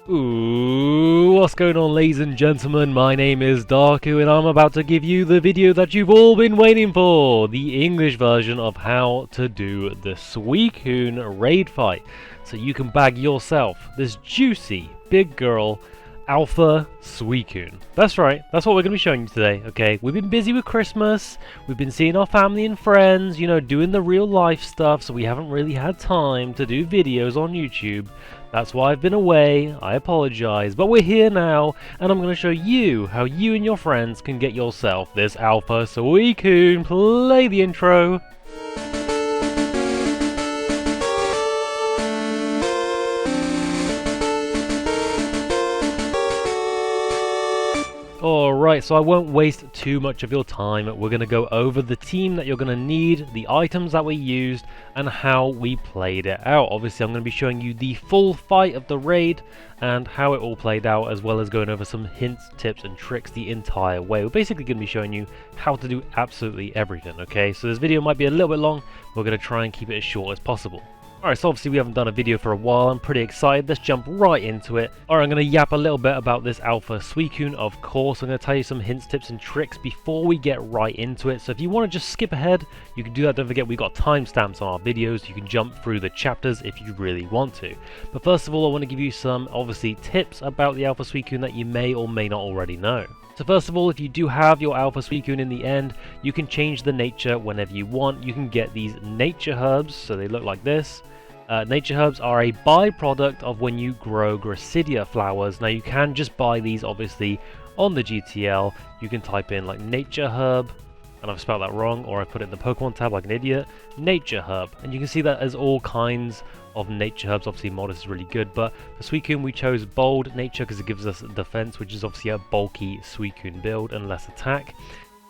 Ooh, what's going on, ladies and gentlemen? My name is Darku and I'm about to give you the video that you've all been waiting for, the English version of how to do the Suicune raid fight, so you can bag yourself this juicy big girl Alpha Suicune. That's right, that's what we're going to be showing you today, okay? We've been busy with Christmas, we've been seeing our family and friends, you know, doing the real life stuff, so we haven't really had time to do videos on YouTube. That's why I've been away, I apologize, but we're here now, and I'm going to show you how you and your friends can get yourself this Alpha Suicune. Play the intro. Alright, so I won't waste too much of your time. We're going to go over the team that you're going to need, the items that we used, and how we played it out. Obviously, I'm going to be showing you the full fight of the raid and how it all played out, as well as going over some hints, tips, and tricks the entire way. We're basically going to be showing you how to do absolutely everything, okay? So this video might be a little bit long. We're going to try and keep it as short as possible. Alright, so obviously we haven't done a video for a while. I'm pretty excited. Let's jump right into it. Alright, I'm going to yap a little bit about this Alpha Suicune, of course. I'm going to tell you some hints, tips, and tricks before we get right into it. So if you want to just skip ahead, you can do that. Don't forget, we've got timestamps on our videos. You can jump through the chapters if you really want to. But first of all, I want to give you some, obviously, tips about the Alpha Suicune that you may or may not already know. So first of all, if you do have your Alpha Suicune in the end, you can change the nature whenever you want. You can get these nature herbs, so they look like this. Nature herbs are a byproduct of when you grow Gracidia flowers. Now you can just buy these obviously on the GTL. You can type in like nature herb, and I've spelled that wrong, or I put it in the Pokemon tab like an idiot, nature herb, and you can see that there's all kinds of nature herbs. Obviously Modest is really good, but for Suicune we chose bold nature because it gives us defense, which is obviously a bulky Suicune build and less attack.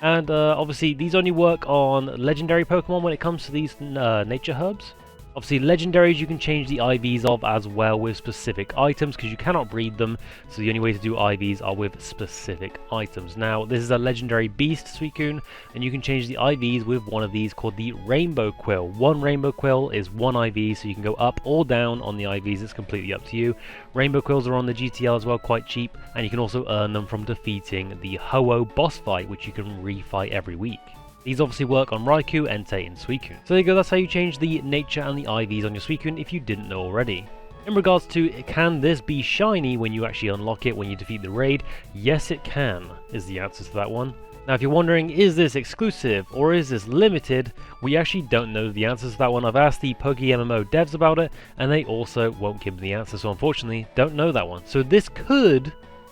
And obviously these only work on legendary Pokemon when it comes to these nature herbs. Obviously, legendaries you can change the IVs of as well with specific items because you cannot breed them, so the only way to do IVs are with specific items. Now, this is a legendary beast Suicune, and you can change the IVs with one of these called the Rainbow Quill. One Rainbow Quill is one IV, so you can go up or down on the IVs, it's completely up to you. Rainbow Quills are on the GTL as well, quite cheap, and you can also earn them from defeating the Ho-Oh boss fight, which you can refight every week. These obviously work on Raikou, Entei, and Suicune. So there you go, that's how you change the nature and the IVs on your Suicune if you didn't know already. In regards to, can this be shiny when you actually unlock it when you defeat the raid? Yes, it can, is the answer to that one. Now if you're wondering, is this exclusive or is this limited? We actually don't know the answer to that one. I've asked the PokeMMO devs about it, and they also won't give me the answer, so unfortunately, don't know that one. So this could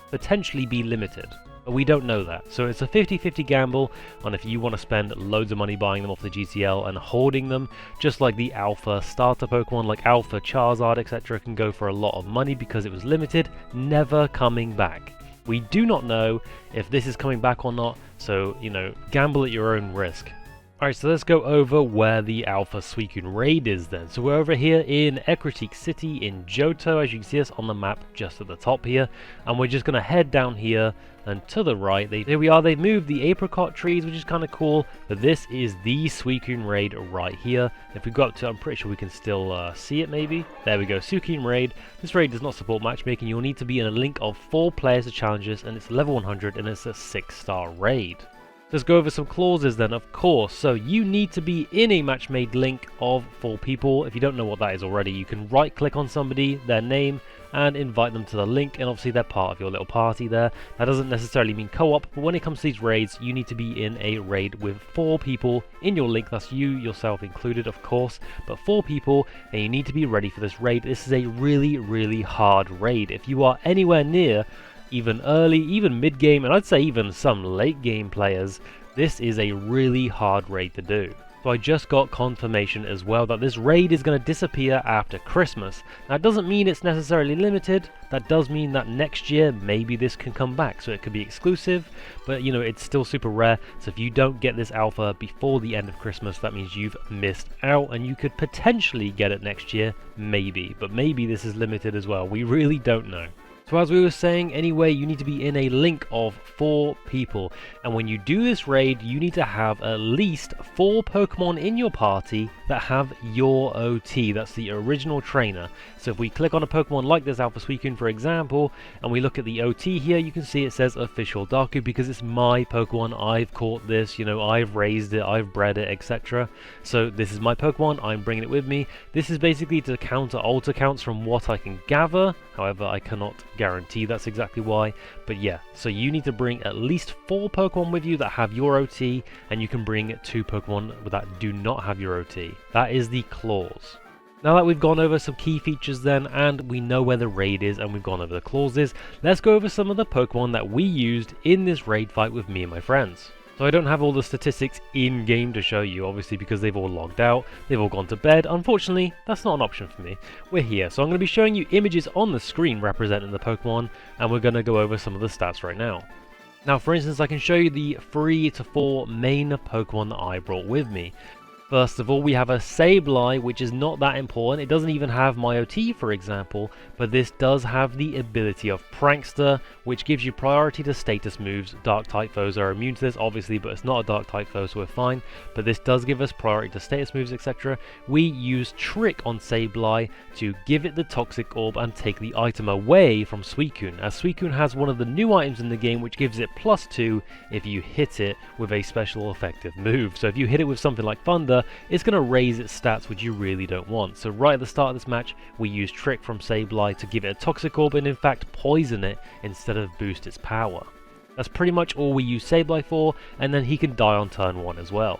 potentially be limited, but we don't know that. So it's a 50-50 gamble on if you want to spend loads of money buying them off the GTL and hoarding them, just like the Alpha starter Pokemon like Alpha Charizard, etc. can go for a lot of money because it was limited, never coming back. We do not know if this is coming back or not, so, you know, gamble at your own risk. Alright, so let's go over where the Alpha Suicune raid is then. So we're over here in Ecruteak City in Johto, as you can see us on the map just at the top here. And we're just going to head down here and to the right. Here we are, they've moved the apricot trees, which is kind of cool. But this is the Suicune raid right here. If we go up to, I'm pretty sure we can still see it maybe. There we go, Suicune raid. This raid does not support matchmaking. You'll need to be in a link of 4 players to challenge this, and it's level 100 and it's a 6-star raid. Let's go over some clauses then, of course. So you need to be in a match-made link of 4 people. If you don't know what that is already, you can right-click on somebody, their name, and invite them to the link, and obviously they're part of your little party there. That doesn't necessarily mean co-op, but when it comes to these raids, you need to be in a raid with 4 people in your link. That's you, yourself included, of course, but 4 people, and you need to be ready for this raid. This is a really, really hard raid. If you are anywhere near even early, even mid-game, and I'd say even some late-game players, this is a really hard raid to do. So I just got confirmation as well that this raid is going to disappear after Christmas. Now it doesn't mean it's necessarily limited, that does mean that next year maybe this can come back, so it could be exclusive, but you know, it's still super rare. So if you don't get this alpha before the end of Christmas, that means you've missed out, and you could potentially get it next year, maybe, but maybe this is limited as well. We really don't know. So as we were saying, anyway, you need to be in a link of 4 people. And when you do this raid, you need to have at least 4 Pokemon in your party that have your OT. That's the original trainer. So if we click on a Pokemon like this Alpha Suicune, for example, and we look at the OT here, you can see it says OfficialDarku because it's my Pokemon. I've caught this, you know, I've raised it, I've bred it, etc. So this is my Pokemon, I'm bringing it with me. This is basically to counter alter counts from what I can gather. However, I cannot guarantee that's exactly why. But yeah, so you need to bring at least 4 Pokemon with you that have your OT, and you can bring 2 Pokemon that do not have your OT. That is the clause. Now that we've gone over some key features then, and we know where the raid is, and we've gone over the clauses, let's go over some of the Pokemon that we used in this raid fight with me and my friends. So I don't have all the statistics in-game to show you, obviously, because they've all logged out, they've all gone to bed. Unfortunately, that's not an option for me. We're here, so I'm going to be showing you images on the screen representing the Pokemon, and we're going to go over some of the stats right now. Now, for instance, I can show you the 3 to 4 main Pokemon that I brought with me. First of all, we have a Sableye, which is not that important. It doesn't even have my OT, for example, but this does have the ability of Prankster, which gives you priority to status moves. Dark-type foes are immune to this, obviously, but it's not a Dark-type foe, so we're fine. But this does give us priority to status moves, etc. We use Trick on Sableye to give it the Toxic Orb and take the item away from Suicune, as Suicune has one of the new items in the game, which gives it +2 if you hit it with a special effective move. So if you hit it with something like Thunder, it's going to raise its stats, which you really don't want. So right at the start of this match, we use Trick from Sableye to give it a Toxic Orb and in fact poison it instead of boost its power. That's pretty much all we use Sableye for, and then he can die on turn 1 as well.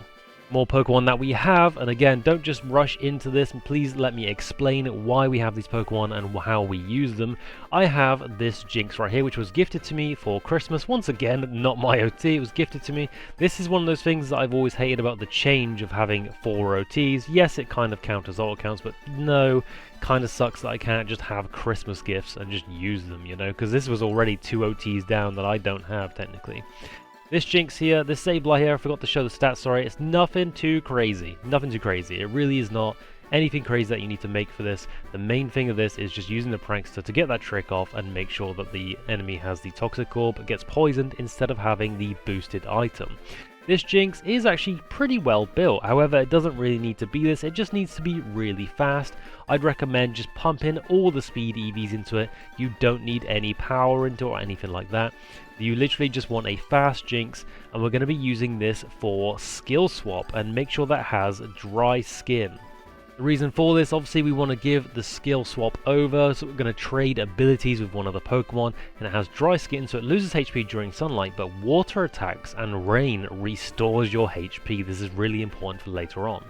More Pokemon that we have, and again, don't just rush into this, and please let me explain why we have these Pokemon and how we use them. I have this Jinx right here, which was gifted to me for Christmas. Once again, not my OT, it was gifted to me. This is one of those things that I've always hated about the change of having 4 OTs. Yes, it kind of counters auto counts, but no, it kind of sucks that I can't just have Christmas gifts and just use them, you know, because this was already 2 OTs down that I don't have, technically. This Jinx here, this Sableye here, I forgot to show the stats, sorry, it's nothing too crazy. Nothing too crazy. It really is not anything crazy that you need to make for this. The main thing of this is just using the Prankster to get that trick off and make sure that the enemy has the Toxic Orb, gets poisoned insteed of having the boosted item. This Jinx is actually pretty well built, however it doesn't really need to be this, it just needs to be really fast. I'd recommend just pumping all the speed EVs into it. You don't need any power into it or anything like that. You literally just want a fast Jinx, and we're going to be using this for skill swap and make sure that it has dry skin. The reason for this, obviously we want to give the skill swap over, so we're going to trade abilities with one of the Pokemon, and it has dry skin, so it loses HP during sunlight, but water attacks and rain restores your HP. This is really important for later on.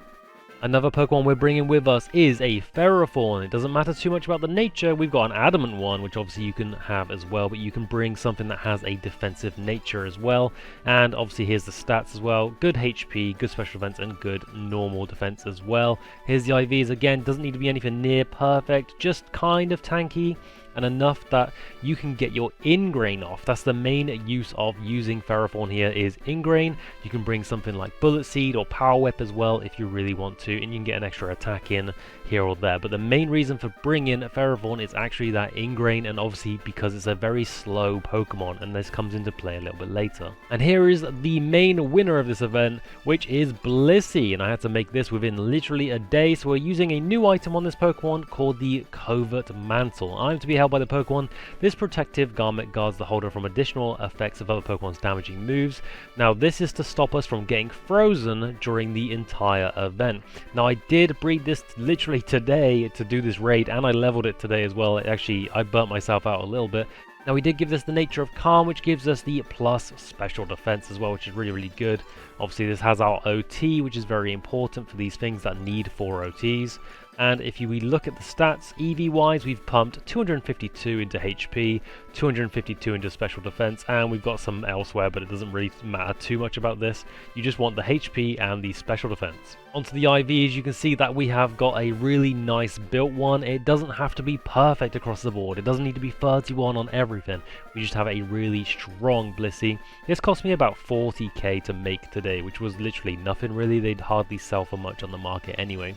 Another Pokemon we're bringing with us is a Ferrothorn. It doesn't matter too much about the nature. We've got an Adamant one, which obviously you can have as well, but you can bring something that has a defensive nature as well. And obviously here's the stats as well. Good HP, good special defense, and good normal defense as well. Here's the IVs again. Doesn't need to be anything near perfect, just kind of tanky and enough that you can get your ingrain off. That's the main use of using Ferrothorn here, is ingrain. You can bring something like Bullet Seed or Power Whip as well if you really want to, and you can get an extra attack in here or there. But the main reason for bringing Ferrothorn is actually that ingrain, and obviously because it's a very slow Pokemon, and this comes into play a little bit later. And here is the main winner of this event, which is Blissey, and I had to make this within literally a day. So we're using a new item on this Pokemon called the Covert Mantle. I'm to be held by the Pokemon. This protective garment guards the holder from additional effects of other Pokemon's damaging moves. Now this is to stop us from getting frozen during the entire event. Now I did breed this literally today to do this raid, and I leveled it today as well. Actually, I burnt myself out a little bit. Now we did give this the nature of Calm, which gives us the plus special defense as well, which is really good. Obviously this has our OT, which is very important for these things that need 4 OTs. And if we look at the stats, EV wise, we've pumped 252 into HP, 252 into special defense, and we've got some elsewhere, but it doesn't really matter too much about this. You just want the HP and the special defense. Onto the IVs, you can see that we have got a really nice built one. It doesn't have to be perfect across the board. It doesn't need to be 31 on everything. We just have a really strong Blissey. This cost me about 40k to make today, which was literally nothing really. They'd hardly sell for much on the market anyway.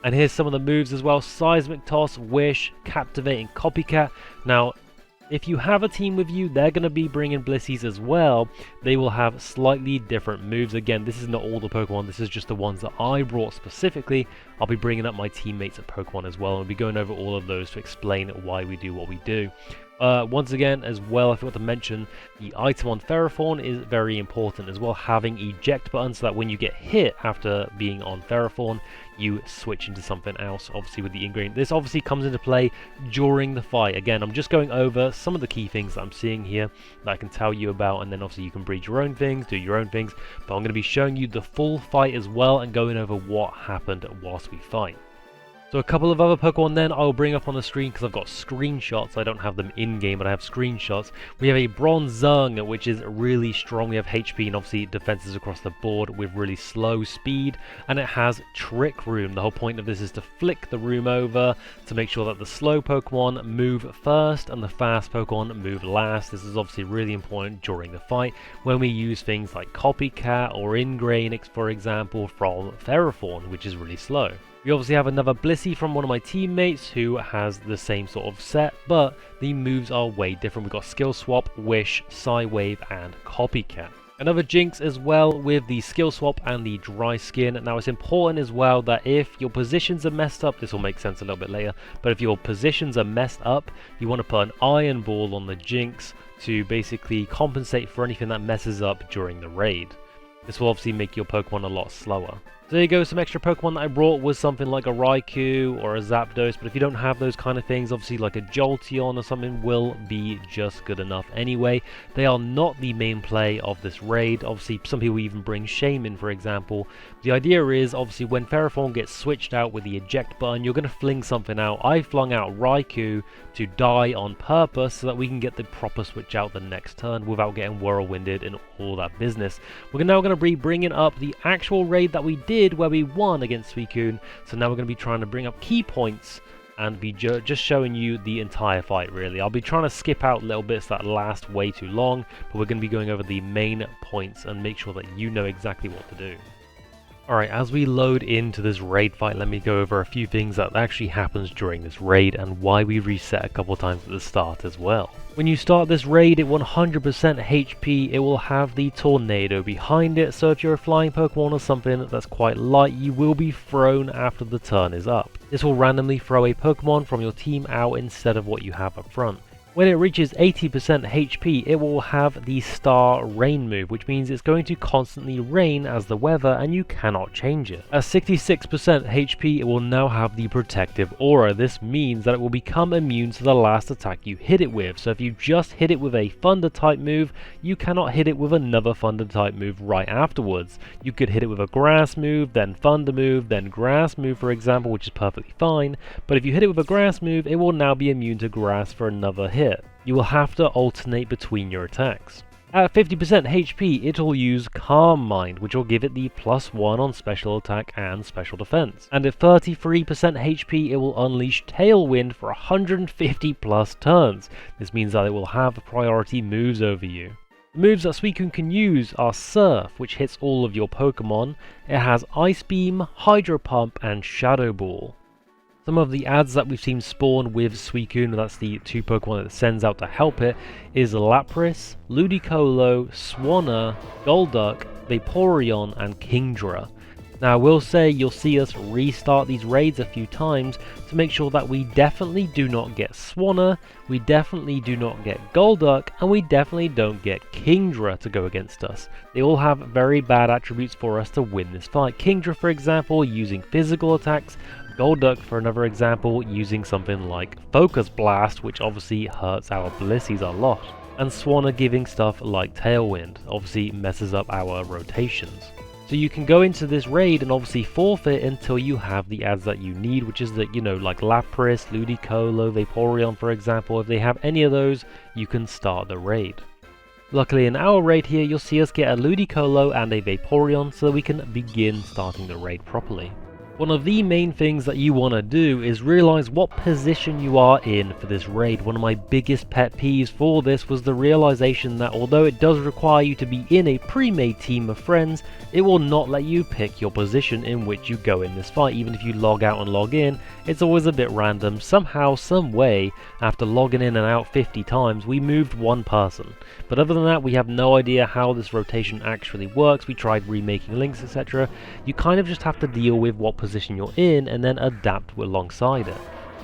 And here's some of the moves as well: Seismic Toss, Wish, Captivate, and Copycat. Now, If you have a team with you, they're going to be bringing Blissies as well. They will have slightly different moves. Again, this is not all the Pokemon, this is just the ones that I brought specifically. I'll be bringing up my teammates at Pokemon as well, and we'll be going over all of those to explain why we do what we do. Once again, as well, I forgot to mention, the item on Ferrothorn is very important as well, having eject button, so that when you get hit after being on Ferrothorn, you switch into something else, obviously with the ingredient. This obviously comes into play during the fight. Again, I'm just going over some of the key things that I'm seeing here that I can tell you about, and then obviously you can breed your own things, do your own things, but I'm going to be showing you the full fight as well and going over what happened whilst we fight. So a couple of other Pokemon then I'll bring up on the screen because I've got screenshots. I don't have them in-game, but I have screenshots. We have a Bronzong, which is really strong. We have HP and obviously defenses across the board with really slow speed. And it has Trick Room. The whole point of this is to flick the room over to make sure that the slow Pokemon move first and the fast Pokemon move last. This is obviously really important during the fight when we use things like Copycat or Ingrain, for example, from Ferrothorn, which is really slow. We obviously have another Blissey from one of my teammates who has the same sort of set, but the moves are way different. We've got Skill Swap, Wish, Psywave, and Copycat. Another Jinx as well with the Skill Swap and the Dry Skin. Now it's important as well that if your positions are messed up, this will make sense a little bit later, but if your positions are messed up, you want to put an Iron Ball on the Jinx to basically compensate for anything that messes up during the raid. This will obviously make your Pokemon a lot slower. So there you go, some extra Pokemon that I brought was something like a Raikou or a Zapdos, but if you don't have those kind of things, obviously like a Jolteon or something will be just good enough anyway. They are not the main play of this raid. Obviously, some people even bring Shaman, for example. The idea is, obviously, when Ferrothorn gets switched out with the eject button, you're going to fling something out. I flung out Raikou to die on purpose so that we can get the proper switch out the next turn without getting whirlwinded and all that business. We're now going to be bringing up the actual raid that we did where we won against Suicune, so now we're going to be trying to bring up key points and be just showing you the entire fight really. I'll be trying to skip out little bits that last way too long, but we're going to be going over the main points and make sure that you know exactly what to do. Alright, as we load into this raid fight, let me go over a few things that actually happens during this raid and why we reset a couple times at the start as well. When you start this raid at 100% HP, it will have the Tornado behind it, so if you're a flying Pokemon or something that's quite light, you will be thrown after the turn is up. This will randomly throw a Pokemon from your team out instead of what you have up front. When it reaches 80% HP, it will have the Star Rain move, which means it's going to constantly rain as the weather and you cannot change it. At 66% HP, it will now have the Protective Aura. This means that it will become immune to the last attack you hit it with. So if you just hit it with a Thunder type move, you cannot hit it with another Thunder type move right afterwards. You could hit it with a Grass move, then Thunder move, then Grass move, for example, which is perfectly fine. But if you hit it with a Grass move, it will now be immune to Grass for another hit. You will have to alternate between your attacks. At 50% HP, it will use Calm Mind, which will give it the +1 on special attack and special defense. And at 33% HP, it will unleash Tailwind for 150 plus turns. This means that it will have priority moves over you. The moves that Suicune can use are Surf, which hits all of your Pokemon. It has Ice Beam, Hydro Pump, and Shadow Ball. Some of the ads that we've seen spawn with Suicune, that's the two Pokemon that it sends out to help it, is Lapras, Ludicolo, Swanna, Golduck, Vaporeon, and Kingdra. Now I will say you'll see us restart these raids a few times to make sure that we definitely do not get Swanna, we definitely do not get Golduck, and we definitely don't get Kingdra to go against us. They all have very bad attributes for us to win this fight. Kingdra, for example, using physical attacks, Golduck, for another example, using something like Focus Blast, which obviously hurts our Blissies a lot. And Swanna giving stuff like Tailwind, obviously messes up our rotations. So you can go into this raid and obviously forfeit until you have the ads that you need, which is that, like Lapras, Ludicolo, Vaporeon, for example. If they have any of those, you can start the raid. Luckily in our raid here, you'll see us get a Ludicolo and a Vaporeon so that we can begin starting the raid properly. One of the main things that you want to do is realize what position you are in for this raid. One of my biggest pet peeves for this was the realization that although it does require you to be in a pre-made team of friends, it will not let you pick your position in which you go in this fight. Even if you log out and log in, it's always a bit random. Somehow, some way, after logging in and out 50 times, we moved one person. But other than that, we have no idea how this rotation actually works. We tried remaking links, etc. You kind of just have to deal with what position you're in and then adapt alongside it.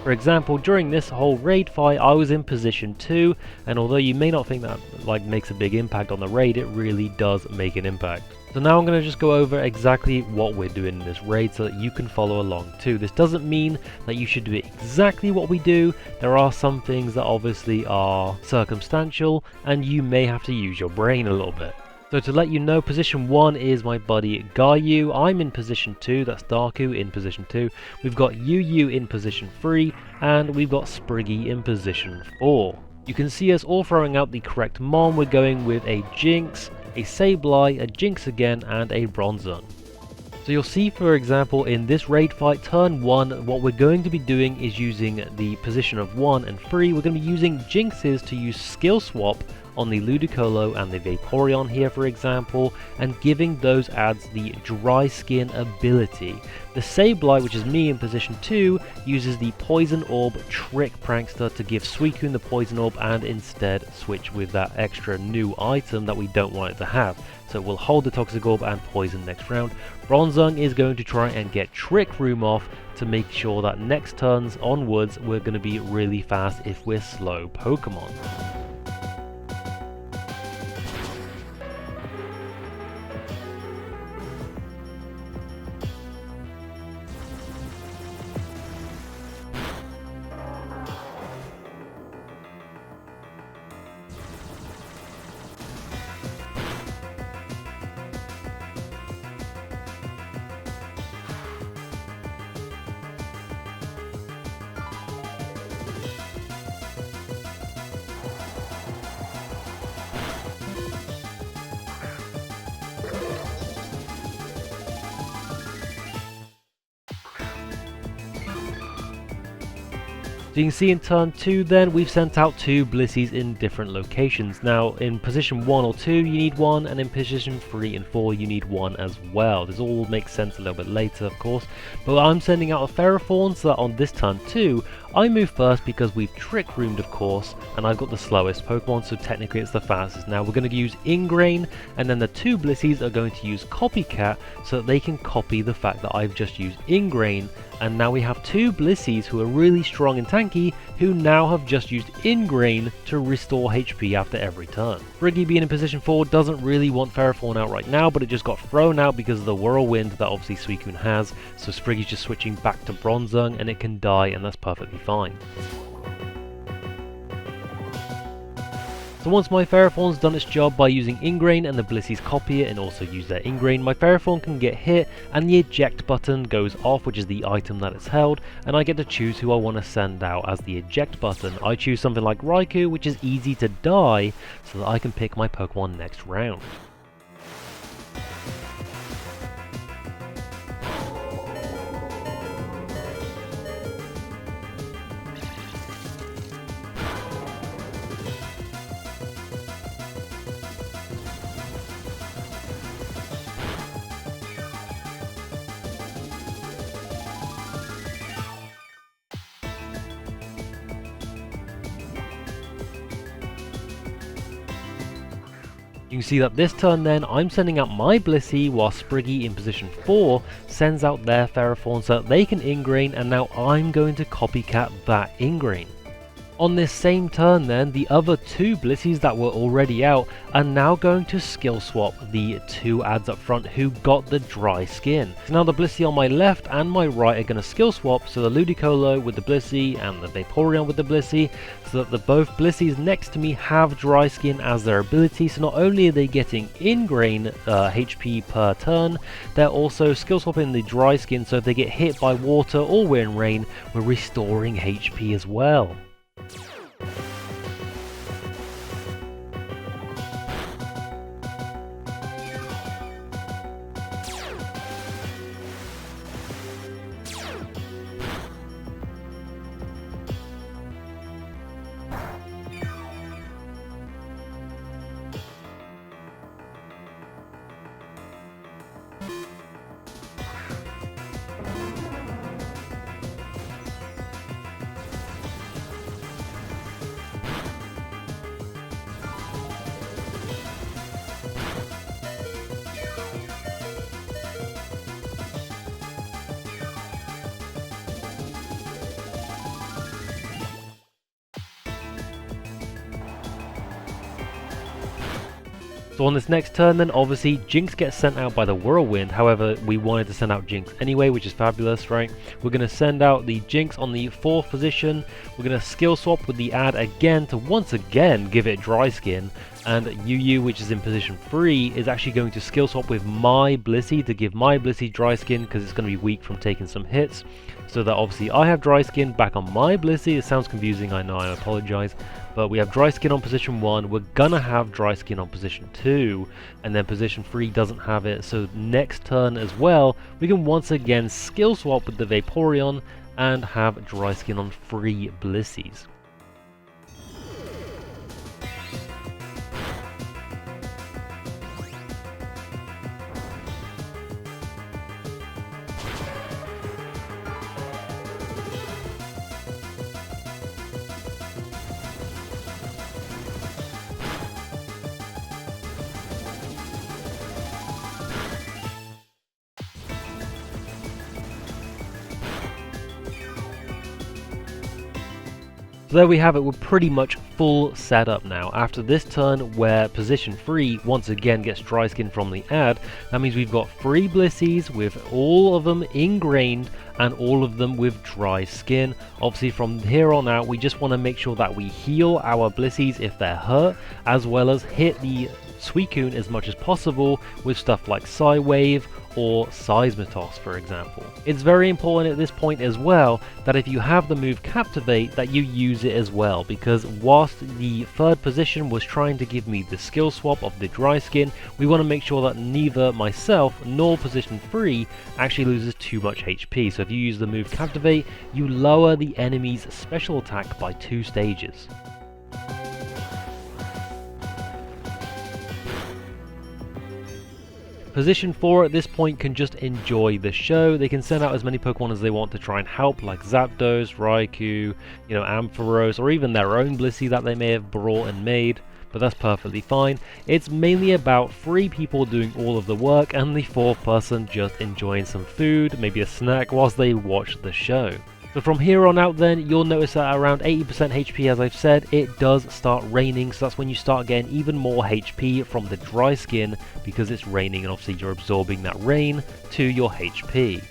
For example, during this whole raid fight, I was in position 2, and although you may not think that makes a big impact on the raid, it really does make an impact. So now I'm going to just go over exactly what we're doing in this raid so that you can follow along too. This doesn't mean that you should do exactly what we do. There are some things that obviously are circumstantial and you may have to use your brain a little bit. So to let you know, position 1 is my buddy Gayu. I'm in position 2, that's Darku in position 2. We've got Yu in position 3, and we've got Spriggy in position 4. You can see us all throwing out the correct mon. We're going with a Jinx, a Sableye, a Jinx again, and a Bronzong. So you'll see, for example, in this raid fight, turn 1, what we're going to be doing is using the position of 1 and 3. We're going to be using Jinxes to use skill swap on the Ludicolo and the Vaporeon here, for example, and giving those adds the dry skin ability. The Sableye, which is me in position 2, uses the Poison Orb Trick Prankster to give Suicune the Poison Orb and instead switch with that extra new item that we don't want it to have. So we'll hold the Toxic Orb and Poison next round. Bronzong is going to try and get Trick Room off to make sure that next turns onwards we're going to be really fast if we're slow Pokemon. So you can see in turn 2 then, we've sent out 2 Blissies in different locations. Now in position 1 or 2 you need 1, and in position 3 and 4 you need 1 as well. This all makes sense a little bit later of course, but I'm sending out a Ferrothorn so that on this turn 2, I move first because we've Trick Roomed of course, and I've got the slowest Pokemon, so technically it's the fastest. Now we're going to use Ingrain, and then the 2 Blissies are going to use Copycat so that they can copy the fact that I've just used Ingrain. And now we have 2 Blissies who are really strong and tanky, who now have just used Ingrain to restore HP after every turn. Spriggy being in position 4 doesn't really want Ferrothorn out right now, but it just got thrown out because of the Whirlwind that obviously Suicune has, so Spriggy's just switching back to Bronzong and it can die, and that's perfectly fine. So once my Ferrothorn's done its job by using Ingrain and the Blissies copy it and also use their Ingrain, my Ferrothorn can get hit and the eject button goes off, which is the item that it's held, and I get to choose who I want to send out as the eject button. I choose something like Raikou, which is easy to die, so that I can pick my Pokemon next round. You can see that this turn then, I'm sending out my Blissey while Spriggy in position 4 sends out their Ferrothorn so that they can Ingrain, and now I'm going to copycat that Ingrain. On this same turn then, the other 2 Blissies that were already out are now going to skill swap the 2 ads up front who got the dry skin. So now the Blissey on my left and my right are going to skill swap, so the Ludicolo with the Blissey and the Vaporeon with the Blissey, so that the both Blissies next to me have dry skin as their ability. So not only are they getting Ingrain HP per turn, they're also skill swapping the dry skin, so if they get hit by water or we're in rain, we're restoring HP as well. So on this next turn then, obviously Jinx gets sent out by the Whirlwind. However, we wanted to send out Jinx anyway, which is fabulous, right? We're going to send out the Jinx on the 4th position. We're going to skill swap with the ad again to once again give it Dry Skin. And Yu, which is in position 3, is actually going to skill swap with my Blissey to give my Blissey Dry Skin because it's going to be weak from taking some hits. So that obviously I have Dry Skin back on my Blissey. It sounds confusing, I know, I apologize. But we have Dry Skin on position 1, we're gonna have Dry Skin on position 2, and then position 3 doesn't have it, so next turn as well, we can once again skill swap with the Vaporeon and have Dry Skin on 3 Blisseys. So there we have it, we're pretty much full setup now. After this turn where position 3 once again gets Dry Skin from the ad, that means we've got 3 Blisseys with all of them ingrained and all of them with Dry Skin. Obviously from here on out we just want to make sure that we heal our Blisseys if they're hurt, as well as hit the Suicune as much as possible with stuff like Psywave or Seismitos, for example. It's very important at this point as well that if you have the move Captivate that you use it as well, because whilst the 3rd position was trying to give me the skill swap of the Dry Skin, we want to make sure that neither myself nor position 3 actually loses too much HP. So if you use the move Captivate, you lower the enemy's special attack by 2 stages. Position 4 at this point can just enjoy the show. They can send out as many Pokemon as they want to try and help, like Zapdos, Raikou, Ampharos, or even their own Blissey that they may have brought and made, but that's perfectly fine. It's mainly about 3 people doing all of the work and the 4th person just enjoying some food, maybe a snack, whilst they watch the show. So from here on out then, you'll notice that around 80% HP, as I've said, it does start raining, so that's when you start getting even more HP from the Dry Skin, because it's raining and obviously you're absorbing that rain to your HP.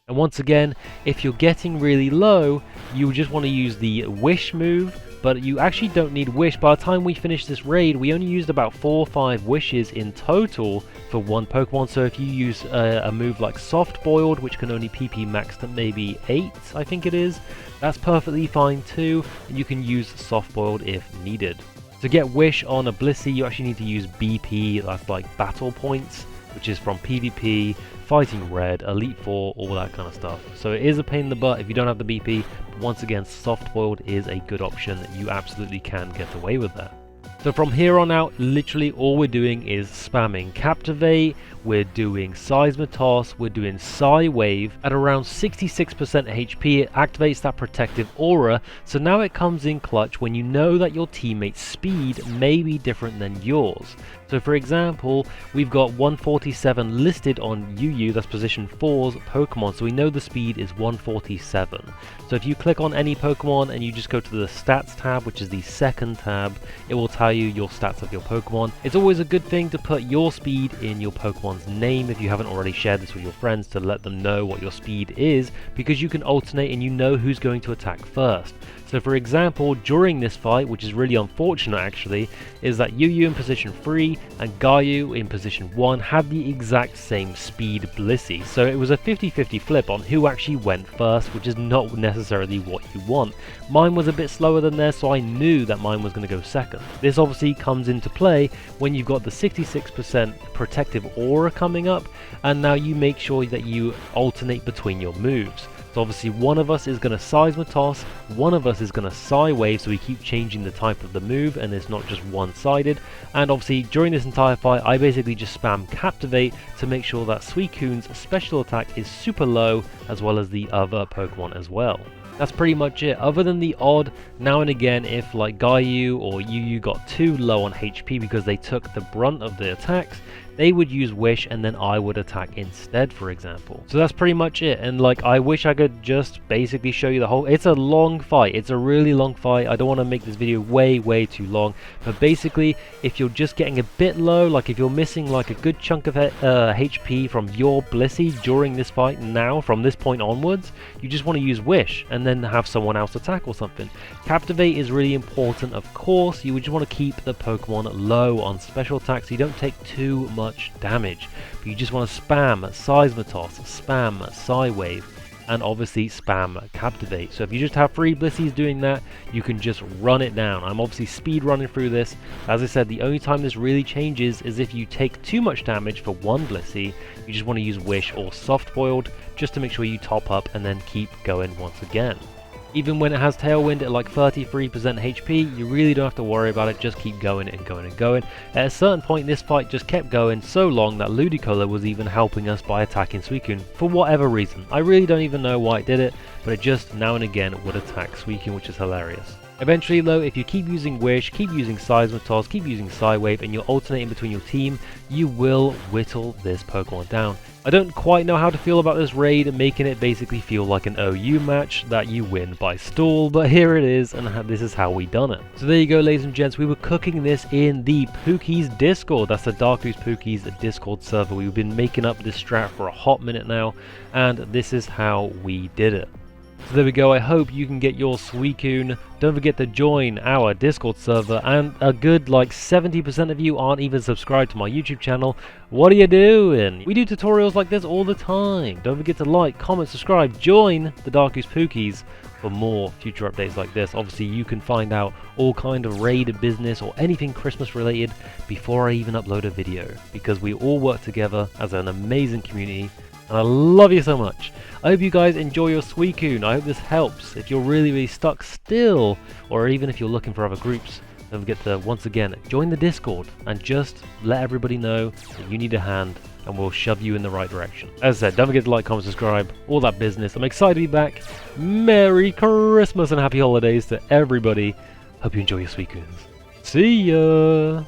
And once again, if you're getting really low, you just want to use the Wish move, but you actually don't need Wish. By the time we finish this raid, we only used about 4 or 5 wishes in total for one Pokemon. So if you use a move like Soft Boiled, which can only PP max to maybe 8, I think it is, that's perfectly fine too, and you can use Soft Boiled if needed. To get Wish on a Blissey, you actually need to use BP, that's like Battle Points, which is from PvP, Fighting Red, Elite Four, all that kind of stuff. So it is a pain in the butt if you don't have the BP, but once again, Soft Boiled is a good option. You absolutely can get away with that. So from here on out, literally all we're doing is spamming Captivate, we're doing Seismitos, we're doing Psywave. At around 66% HP, it activates that protective aura, so now it comes in clutch when you know that your teammate's speed may be different than yours. So for example, we've got 147 listed on Yu, that's position 4's Pokemon, so we know the speed is 147. So if you click on any Pokemon and you just go to the stats tab, which is the 2nd tab, it will tell you your stats of your Pokemon. It's always a good thing to put your speed in your Pokemon's name if you haven't already shared this with your friends, to let them know what your speed is, because you can alternate and you know who's going to attack first. So for example, during this fight, which is really unfortunate actually, is that Yu in position 3 and Gayu in position 1 had the exact same speed Blissey. So it was a 50-50 flip on who actually went first, which is not necessarily what you want. Mine was a bit slower than theirs, so I knew that mine was going to go second. This obviously comes into play when you've got the 66% protective aura coming up, and now you make sure that you alternate between your moves. So obviously one of us is going to Seismitos, one of us is going to Psywave, so we keep changing the type of the move and it's not just one-sided. And obviously during this entire fight I basically just spam Captivate to make sure that Suicune's special attack is super low, as well as the other Pokemon as well. That's pretty much it, other than the odd now and again if like Gayu or Yu got too low on HP because they took the brunt of the attacks, they would use Wish and then I would attack instead, for example. So that's pretty much it. And like, I wish I could just basically show you the whole, it's a long fight, it's a really long fight. I don't want to make this video way too long, but basically if you're just getting a bit low, like if you're missing like a good chunk of HP from your Blissey during this fight now, from this point onwards, you just want to use Wish and then have someone else attack or something. Captivate is really important, of course. You would just want to keep the Pokemon low on special attacks so you don't take too much damage. But you just want to spam Seismitoss, spam Psywave, and obviously spam Captivate. So if you just have 3 Blissies doing that, you can just run it down. I'm obviously speed running through this. As I said, the only time this really changes is if you take too much damage for 1 Blissey. You just want to use Wish or Soft Boiled just to make sure you top up and then keep going once again. Even when it has Tailwind at like 33% HP, you really don't have to worry about it, just keep going and going and going. At a certain point, this fight just kept going so long that Ludicolo was even helping us by attacking Suicune, for whatever reason. I really don't even know why it did it, but it just now and again would attack Suicune, which is hilarious. Eventually though, if you keep using Wish, keep using Seismitoss, keep using Psywave, and you're alternating between your team, you will whittle this Pokemon down. I don't quite know how to feel about this raid, making it basically feel like an OU match that you win by stall, but here it is, and this is how we done it. So there you go, ladies and gents, we were cooking this in the Pookies Discord. That's the Darku's Pookies Discord server. We've been making up this strat for a hot minute now, and this is how we did it. So there we go, I hope you can get your Suicune. Don't forget to join our Discord server, and a good like 70% of you aren't even subscribed to my YouTube channel. What are you doing? We do tutorials like this all the time. Don't forget to like, comment, subscribe, join the Darku's Pookies for more future updates like this. Obviously you can find out all kind of raid business or anything Christmas related before I even upload a video, because we all work together as an amazing community, and I love you so much. I hope you guys enjoy your Suicune. I hope this helps. If you're really stuck still, or even if you're looking for other groups, don't forget to, once again, join the Discord and just let everybody know that you need a hand, and we'll shove you in the right direction. As I said, don't forget to like, comment, subscribe, all that business. I'm excited to be back. Merry Christmas and Happy Holidays to everybody. Hope you enjoy your Suicunes. See ya!